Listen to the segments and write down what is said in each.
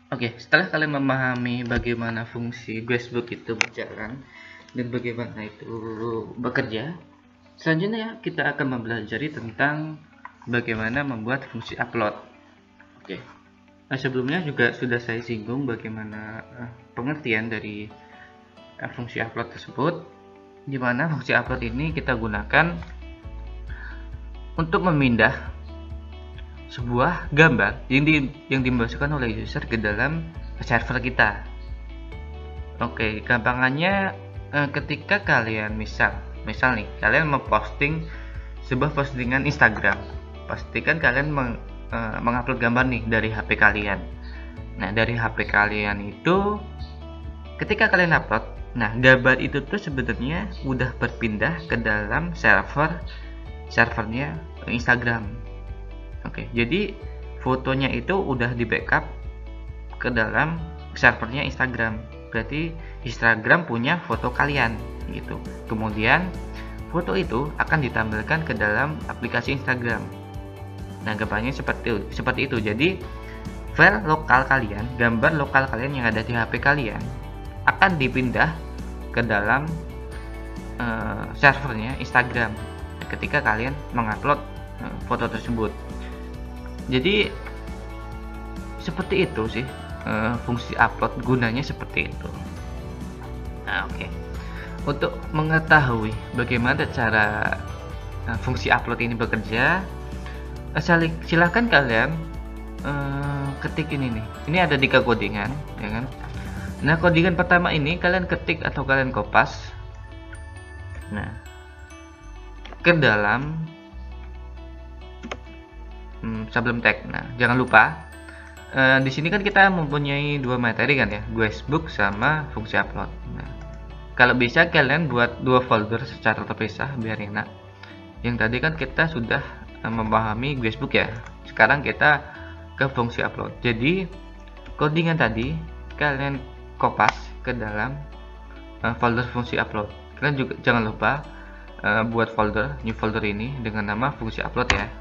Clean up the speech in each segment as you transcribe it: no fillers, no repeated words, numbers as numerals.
Oke, setelah kalian memahami bagaimana fungsi Guestbook itu berjalan dan bagaimana itu bekerja, selanjutnya kita akan mempelajari tentang bagaimana membuat fungsi upload. Oke. Nah, sebelumnya juga sudah saya singgung bagaimana pengertian dari fungsi upload tersebut, di mana fungsi upload ini kita gunakan untuk memindah sebuah gambar yang dimasukkan oleh user ke dalam server kita. Oke, gampangannya ketika kalian misal nih kalian memposting sebuah postingan Instagram, pastikan kalian mengupload gambar nih dari HP kalian. Nah, dari HP kalian itu ketika kalian upload, nah gambar itu tuh sebenarnya udah berpindah ke dalam servernya Instagram. Oke, jadi fotonya itu udah di backup ke dalam servernya Instagram. Berarti Instagram punya foto kalian gitu. Kemudian foto itu akan ditampilkan ke dalam aplikasi Instagram. Nah, gambarnya seperti itu. Jadi file lokal kalian, gambar lokal kalian yang ada di HP kalian akan dipindah ke dalam servernya Instagram ketika kalian mengupload foto tersebut. Jadi seperti itu sih fungsi upload, gunanya seperti itu. Nah, oke. Untuk mengetahui bagaimana cara fungsi upload ini bekerja, silakan kalian ketik ini nih. Ini ada 3 codingan, ya kan? Nah, codingan pertama ini kalian ketik atau kalian kopas. Nah, ke dalam sebelum tag. Nah, jangan lupa di sini kan kita mempunyai 2 materi kan ya, Guestbook sama fungsi upload. Nah, kalau bisa kalian buat 2 folder secara terpisah biar enak. Yang tadi kan kita sudah memahami Guestbook ya. Sekarang kita ke fungsi upload. Jadi codingan tadi kalian kopas ke dalam folder fungsi upload. Kalian juga jangan lupa buat new folder ini dengan nama fungsi upload ya.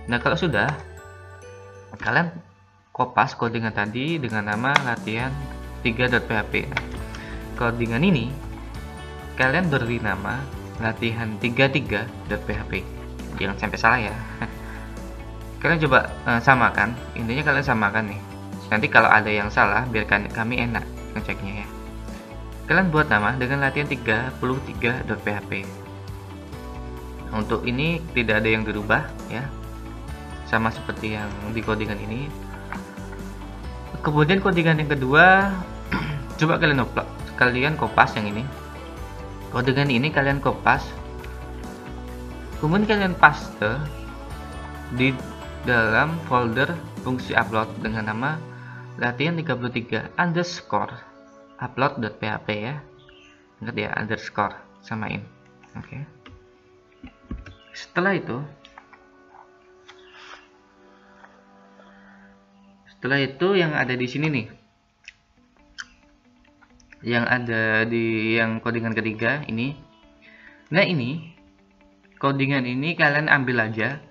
Nah, kalau sudah, kalian kopas codingan tadi dengan nama latihan 3.php. Codingan ini kalian beri nama latihan 33.php. Jangan sampai salah ya. Kalian coba samakan, intinya kalian samakan nih. Nanti kalau ada yang salah, biar kami enak ngeceknya ya. Kalian buat nama dengan latihan 33.php. Untuk ini tidak ada yang dirubah ya, sama seperti yang di codingan ini. Kemudian codingan yang kedua coba kalian kopas yang ini. Codingan ini kalian kopas, kemudian kalian paste di dalam folder fungsi upload dengan nama latihan 33 underscore upload.php ya. Ingat ya, underscore samain. Oke. Setelah itu yang ada di sini nih, yang ada di yang codingan ketiga ini. Nah, ini codingan ini kalian ambil aja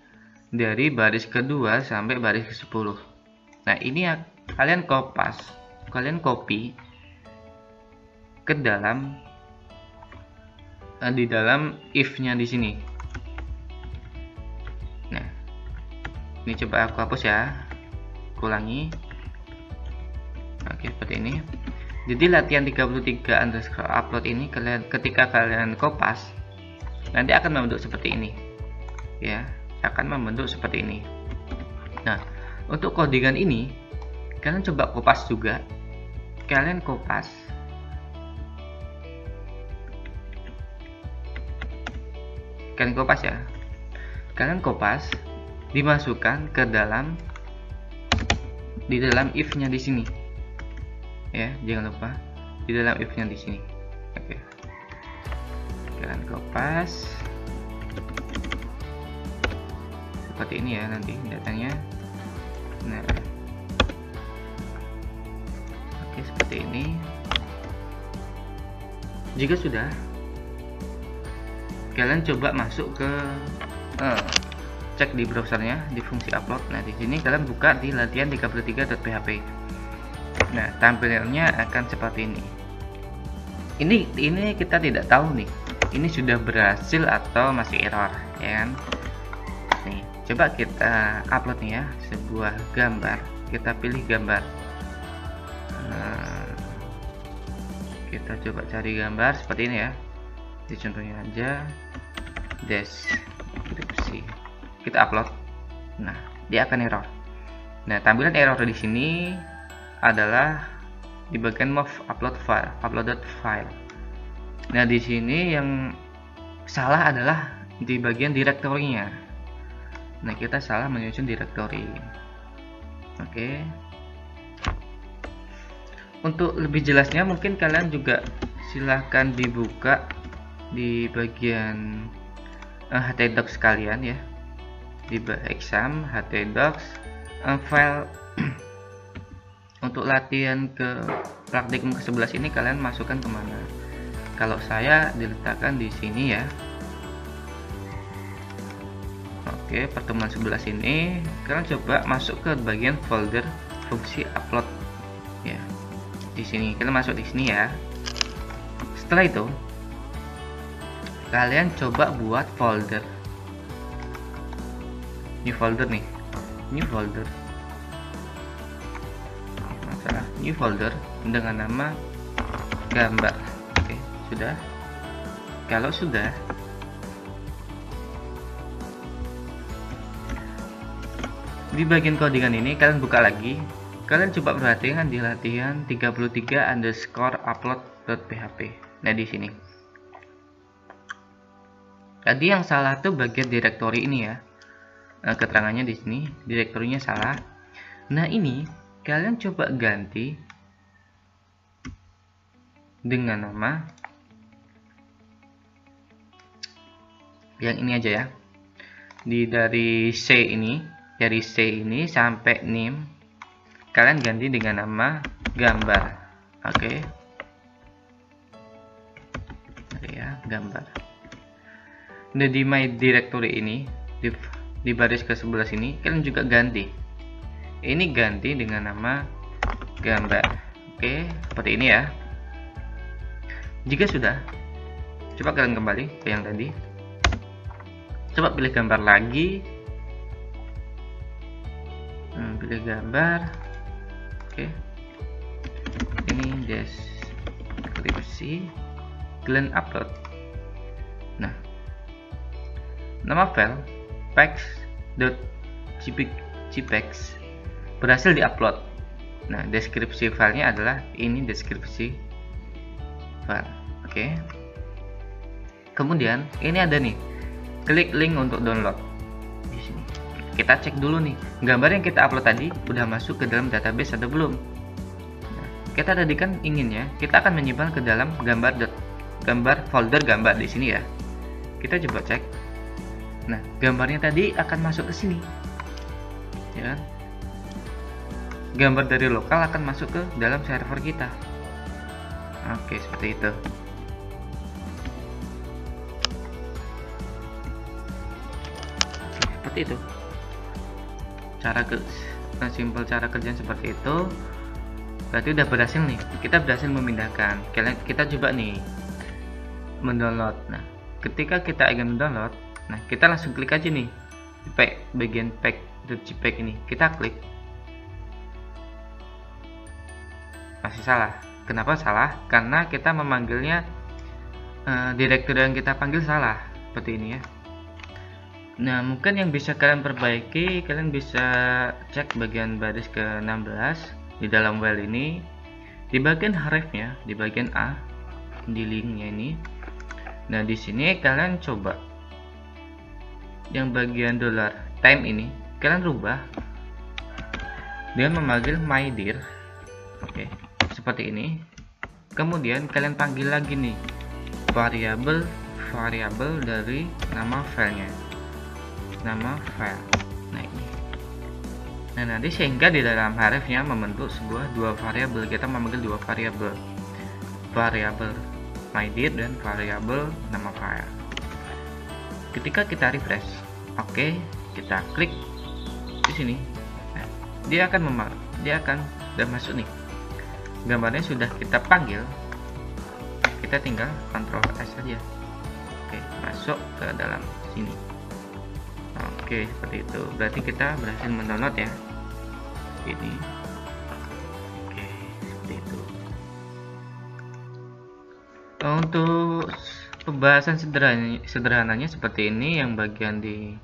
dari baris kedua sampai baris ke-10. Nah, ini kalian copy ke dalam di dalam if-nya di sini. Nah, ini coba aku hapus ya. Ulangi. Oke, seperti ini. Jadi latihan 33 underscore upload ini ketika kalian kopas nanti akan membentuk seperti ini ya, akan membentuk seperti ini. Nah, untuk codingan ini kalian coba kopas juga. Kalian kopas ya. Kalian kopas dimasukkan ke dalam if-nya di sini. Ya, jangan lupa di dalam if-nya di sini. Oke. Kalian kopas seperti ini ya nanti datanya. Nah, oke, seperti ini. Jika sudah, kalian coba masuk ke cek di browsernya di fungsi upload. Nah, di sini kalian buka di latihan 33.php. Nah, tampilannya akan seperti ini. Ini kita tidak tahu nih, ini sudah berhasil atau masih error, ya kan? Nih, coba kita upload nih ya, sebuah gambar. Kita pilih gambar. Kita coba cari gambar seperti ini ya. Di contohnya aja deskripsi. Kita upload. Nah, dia akan error. Nah, tampilan error di sini adalah di bagian move uploaded file. Nah, di sini yang salah adalah di bagian direktorinya. Nah, kita salah menyusun direktori. Oke. Untuk lebih jelasnya mungkin kalian juga silahkan dibuka di bagian htdocs kalian ya. Di exam htdocs file untuk latihan ke praktikum ke-11 ini kalian masukkan kemana? Kalau saya diletakkan di sini ya. Oke, pertemuan 11 ini kalian coba masuk ke bagian folder fungsi upload ya. Di sini kalian masuk di sini ya. Setelah itu kalian coba buat folder. New folder nih. New folder. New folder dengan nama gambar. Oke, sudah. Kalau sudah, di bagian codingan ini kalian buka lagi. Kalian coba perhatikan di latihan 33_upload.php. Nah, di sini. Tadi yang salah tuh bagian direktori ini ya. Nah, keterangannya di sini, direktorinya salah. Nah, ini kalian coba ganti dengan nama yang ini aja ya. Dari C ini sampai name kalian ganti dengan nama gambar. Oke. Ya, gambar. Nah, di my directory ini di baris ke-11 ini kalian juga ganti. Ini ganti dengan nama gambar. Oke, seperti ini ya. Jika sudah, coba kalian kembali ke yang tadi. Coba pilih gambar lagi. Pilih gambar. Oke. Ini deskripsi. Kalian upload. Nah, nama file packs.jpg berhasil diupload. Nah, deskripsi filenya adalah ini, deskripsi file. Oke. Kemudian ini ada nih, klik link untuk download. Di sini kita cek dulu nih, gambar yang kita upload tadi udah masuk ke dalam database atau belum. Nah, kita tadi kan inginnya kita akan menyimpan ke dalam gambar folder gambar di sini ya. Kita coba cek. Nah, gambarnya tadi akan masuk ke sini, ya kan? Gambar dari lokal akan masuk ke dalam server kita. Oke, seperti itu. Seperti itu. Simpel cara kerjaan seperti itu. Berarti udah berhasil nih. Kita berhasil memindahkan. Kita coba nih mendownload. Nah, ketika kita ingin mendownload, nah kita langsung klik aja nih bagian pack.jpg ini. Kita klik. Masih salah. Kenapa salah? Karena kita memanggilnya direktur yang kita panggil salah, seperti ini ya. Nah, mungkin yang bisa kalian perbaiki, kalian bisa cek bagian baris ke-16 di dalam file ini, di bagian hrefnya, di bagian A, di linknya ini. Nah, di sini kalian coba yang bagian $time ini kalian rubah dengan memanggil my dir. Oke. Seperti ini. Kemudian kalian panggil lagi nih variabel dari nama filenya, nama file. Nah, ini. Nah, nanti sehingga di dalam hrefnya membentuk dua variabel. Kita memanggil dua variabel my dir dan variabel nama file. Ketika kita refresh, oke, kita klik di sini. Nah, dia akan udah masuk nih. gambarnya sudah kita panggil, kita tinggal Ctrl S saja. Oke, masuk ke dalam sini. Oke, seperti itu. Berarti kita berhasil mendownload ya. Ini. Oke, seperti itu. Untuk pembahasan sederhananya seperti ini, yang bagian di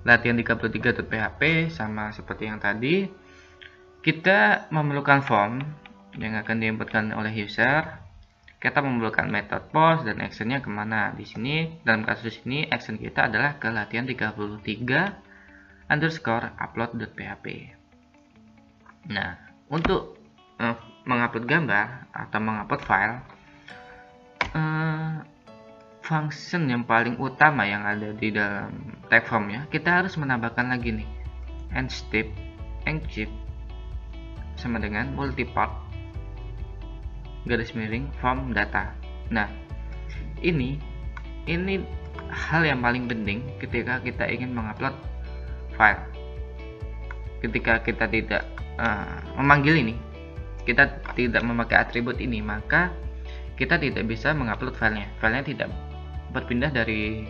latihan 33.php sama seperti yang tadi. Kita memerlukan form yang akan diinputkan oleh user. Kita memerlukan method post dan actionnya kemana. Di sini dalam kasus ini action kita adalah ke latihan 33_upload.php. Nah, untuk mengupload gambar atau mengupload file, function yang paling utama yang ada di dalam tag formnya, kita harus menambahkan lagi nih nstep shift sama dengan multipart garis miring form data. Nah, ini hal yang paling penting ketika kita ingin mengupload file. Ketika kita tidak memanggil ini, kita tidak memakai atribut ini, maka kita tidak bisa mengupload filenya. Filenya tidak berpindah dari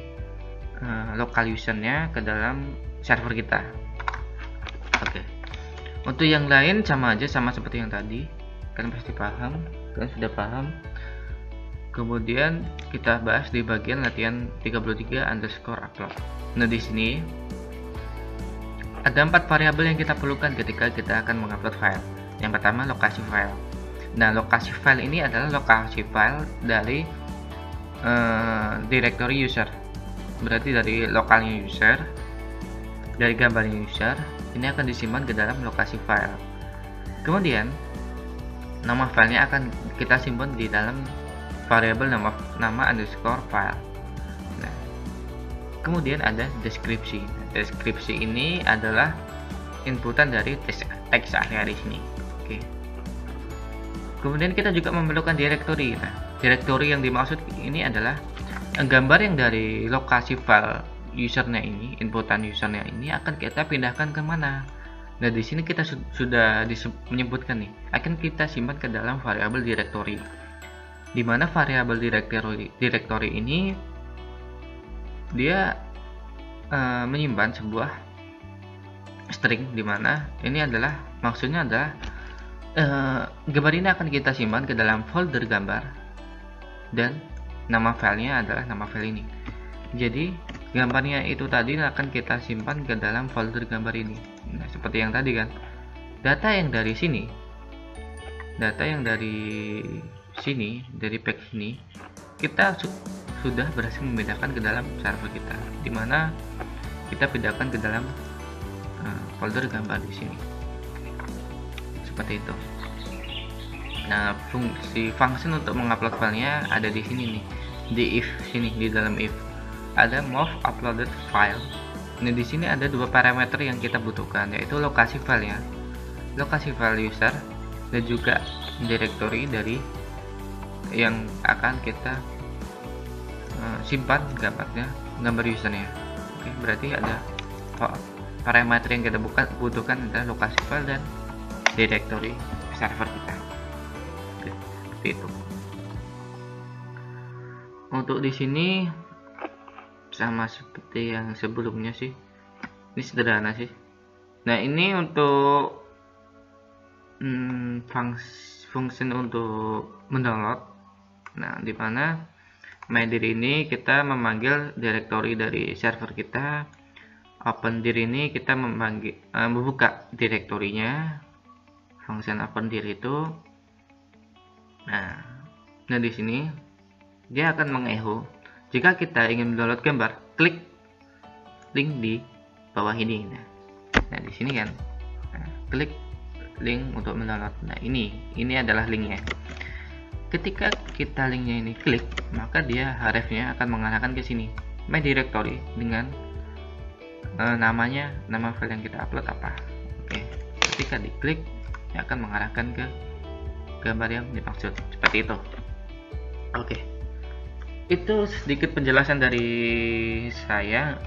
local usernya ke dalam server kita. Oke. Untuk yang lain sama aja, sama seperti yang tadi. Kalian pasti paham, kalian sudah paham. Kemudian kita bahas di bagian latihan 33_upload. Nah, di sini ada 4 variabel yang kita perlukan ketika kita akan mengupload file. Yang pertama, lokasi file. Nah, lokasi file ini adalah lokasi file dari directory user. Berarti dari lokalnya user, dari gambarnya user, ini akan disimpan ke dalam lokasi file. Kemudian nama filenya akan kita simpan di dalam variabel nama underscore file. Nah, kemudian ada deskripsi. Deskripsi ini adalah inputan dari teks area di sini. Oke. Kemudian kita juga memerlukan directory. Nah, directory yang dimaksud ini adalah gambar yang dari lokasi file usernya ini, inputan usernya ini akan kita pindahkan ke mana. Nah, di sini kita sudah menyebutkan nih, akan kita simpan ke dalam variabel directory. Di mana variabel directory ini dia menyimpan sebuah string, di mana ini adalah maksudnya adalah gambar ini akan kita simpan ke dalam folder gambar dan nama filenya adalah nama file ini. Jadi gambarnya itu tadi akan kita simpan ke dalam folder gambar ini. Nah, seperti yang tadi kan, data yang dari sini, dari page ini kita sudah berhasil memindahkan ke dalam server kita, dimana kita pindahkan ke dalam folder gambar di sini. Seperti itu. Nah, fungsi function untuk mengupload filenya ada di sini nih, di if sini, di dalam if ada move uploaded file. Nah, di sini ada 2 parameter yang kita butuhkan, yaitu lokasi filenya, lokasi file user, dan juga directory dari yang akan kita simpan gambar usernya. Oke, berarti ada parameter yang kita butuhkan adalah lokasi file dan directory server kita. Oke, seperti itu. Untuk di sini sama seperti yang sebelumnya sih, ini sederhana sih. Nah, ini untuk function untuk mendownload. Nah, di mana mydir ini kita memanggil directory dari server kita, opendir ini kita membuka direktorinya, function opendir itu. Nah, di sini dia akan mengecho. Jika kita ingin mendownload gambar, klik link di bawah ini. Nah, di sini kan, klik link untuk mendownload. Nah, ini adalah linknya. Ketika kita linknya ini klik, maka dia hrefnya akan mengarahkan ke sini, my directory, dengan nama file yang kita upload apa. Oke, ketika diklik, dia akan mengarahkan ke gambar yang dimaksud. Seperti itu. Oke. Itu sedikit penjelasan dari saya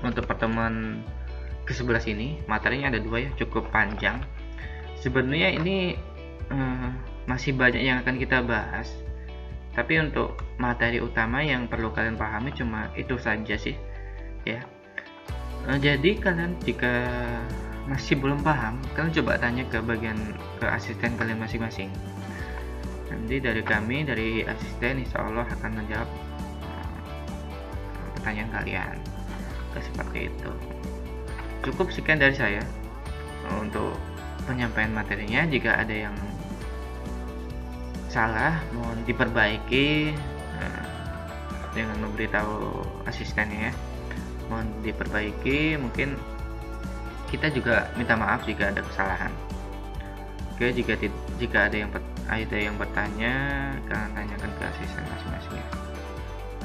untuk pertemuan ke-11 ini. Materinya ada 2 ya, cukup panjang. Sebenarnya ini masih banyak yang akan kita bahas, tapi untuk materi utama yang perlu kalian pahami cuma itu saja sih ya. Jadi kalian jika masih belum paham, kalian coba tanya ke asisten kalian masing-masing. Nanti dari kami, dari asisten, insya Allah akan menjawab pertanyaan kalian. Seperti itu. Cukup sekian dari saya untuk penyampaian materinya. Jika ada yang salah mohon diperbaiki dengan memberitahu asistennya ya. Mohon diperbaiki, mungkin kita juga minta maaf jika ada kesalahan. Oke, jika ada yang bertanya, kalian tanyakan ke asisten masing-masing ya.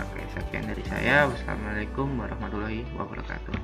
Oke, sekian dari saya. Wassalamualaikum warahmatullahi wabarakatuh.